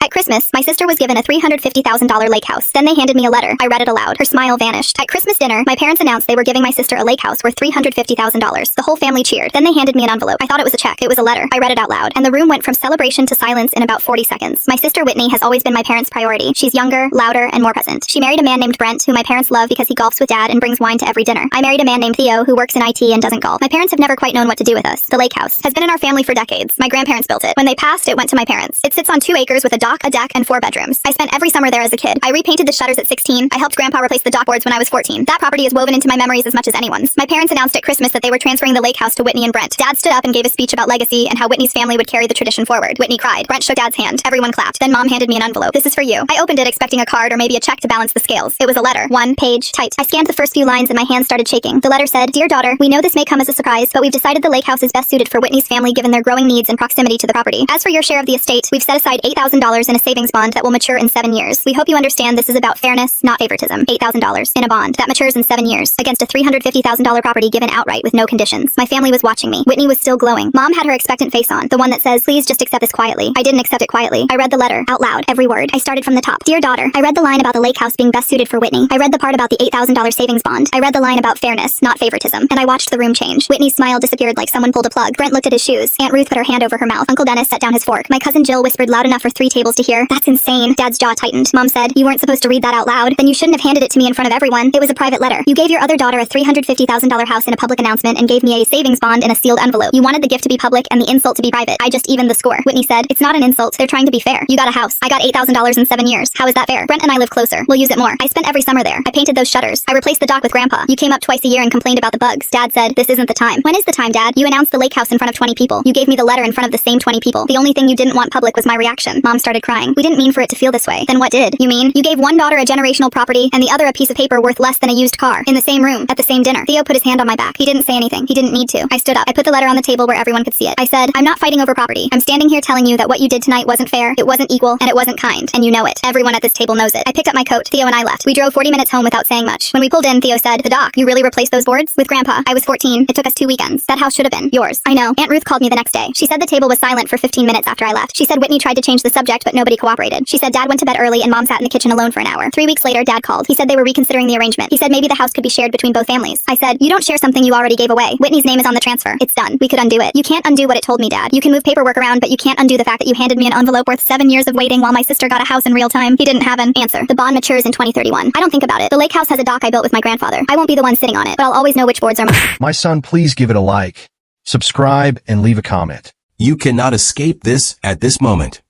At Christmas, my sister was given a $350,000 lake house. Then they handed me a letter. I read it aloud. Her smile vanished. At Christmas dinner, my parents announced they were giving my sister a lake house worth $350,000. The whole family cheered. Then they handed me an envelope. I thought it was a check. It was a letter. I read it out loud, and the room went from celebration to silence in about 40 seconds. My sister Whitney has always been my parents' priority. She's younger, louder, and more present. She married a man named Brent, who my parents love because he golfs with Dad and brings wine to every dinner. I married a man named Theo, who works in IT and doesn't golf. My parents have never quite known what to do with us. The lake house has been in our family for decades. My grandparents built it. When they passed, it went to my parents. It sits on 2 acres with a dock, a deck, and 4 bedrooms. I spent every summer there as a kid. I repainted the shutters at 16. I helped Grandpa replace the dock boards when I was 14. That property is woven into my memories as much as anyone's. My parents announced at Christmas that they were transferring the lake house to Whitney and Brent. Dad stood up and gave a speech about legacy and how Whitney's family would carry the tradition forward. Whitney cried. Brent shook Dad's hand. Everyone clapped. Then Mom handed me an envelope. This is for you. I opened it expecting a card or maybe a check to balance the scales. It was a letter. 1 page, tight. I scanned the first few lines and my hands started shaking. The letter said, "Dear daughter, we know this may come as a surprise, but we've decided the lake house is best suited for Whitney's family given their growing needs and proximity to the property. As for your share of the estate, we've set aside $8,000 in a savings bond that will mature in 7 years. We hope you understand this is about fairness, not favoritism. $8,000 in a bond that matures in 7 years against a $350,000 property given outright with no conditions." My family was watching me. Whitney was still glowing. Mom had her expectant face on, the one that says, "Please just accept this quietly." I didn't accept it quietly. I read the letter out loud, every word. I started from the top. "Dear daughter, I read the line about the lake house being best suited for Whitney. I read the part about the $8,000 savings bond. I read the line about fairness, not favoritism." And I watched the room change. Whitney's smile disappeared like someone pulled a plug. Brent looked at his shoes. Aunt Ruth put her hand over her mouth. Uncle Dennis set down his fork. My cousin Jill whispered loud enough for 3 tables to hear, "That's insane." Dad's jaw tightened. Mom said, "You weren't supposed to read that out loud. Then you shouldn't have handed it to me in front of everyone. It was a private letter. You gave your other daughter a $350,000 house in a public announcement and gave me a savings bond in a sealed envelope. You wanted the gift to be public and the insult to be private. I just evened the score." Whitney said, "It's not an insult. They're trying to be fair. You got a house. I got $8,000 in 7 years. How is that fair? Brent and I live closer. We'll use it more. I spent every summer there. I painted those shutters. I replaced the dock with Grandpa. You came up twice a year and complained about the bugs." Dad said, "This isn't the time." "When is the time, Dad? You announced the lake house in front of 20 people. You gave me the letter in front of the same 20 people. The only thing you didn't want public was my reaction." Mom started crying. "We didn't mean for it to feel this way." "Then what did? You mean you gave one daughter a generational property and the other a piece of paper worth less than a used car in the same room at the same dinner." Theo put his hand on my back. He didn't say anything. He didn't need to. I stood up. I put the letter on the table where everyone could see it. I said, "I'm not fighting over property. I'm standing here telling you that what you did tonight wasn't fair, it wasn't equal, and it wasn't kind. And you know it. Everyone at this table knows it." I picked up my coat. Theo and I left. We drove 40 minutes home without saying much. When we pulled in, Theo said, "The dock, you really replaced those boards?" "With Grandpa. I was 14. It took us 2 weekends. That house should have been yours." "I know." Aunt Ruth called me the next day. She said the table was silent for 15 minutes after I left. She said Whitney tried to change the subject, but nobody cooperated. She said Dad went to bed early and Mom sat in the kitchen alone for an hour. 3 weeks later, Dad called. He said they were reconsidering the arrangement. He said maybe the house could be shared between both families. I said, "You don't share something you already gave away. Whitney's name is on the transfer. It's done. We could undo it." "You can't undo what it told me, Dad. You can move paperwork around, but you can't undo the fact that you handed me an envelope worth 7 years of waiting while my sister got a house in real time." He didn't have an answer. "The bond matures in 2031. I don't think about it. The lake house has a dock I built with my grandfather. I won't be the one sitting on it, but I'll always know which boards are mine." My son, please give it a like, subscribe, and leave a comment. You cannot escape this at this moment.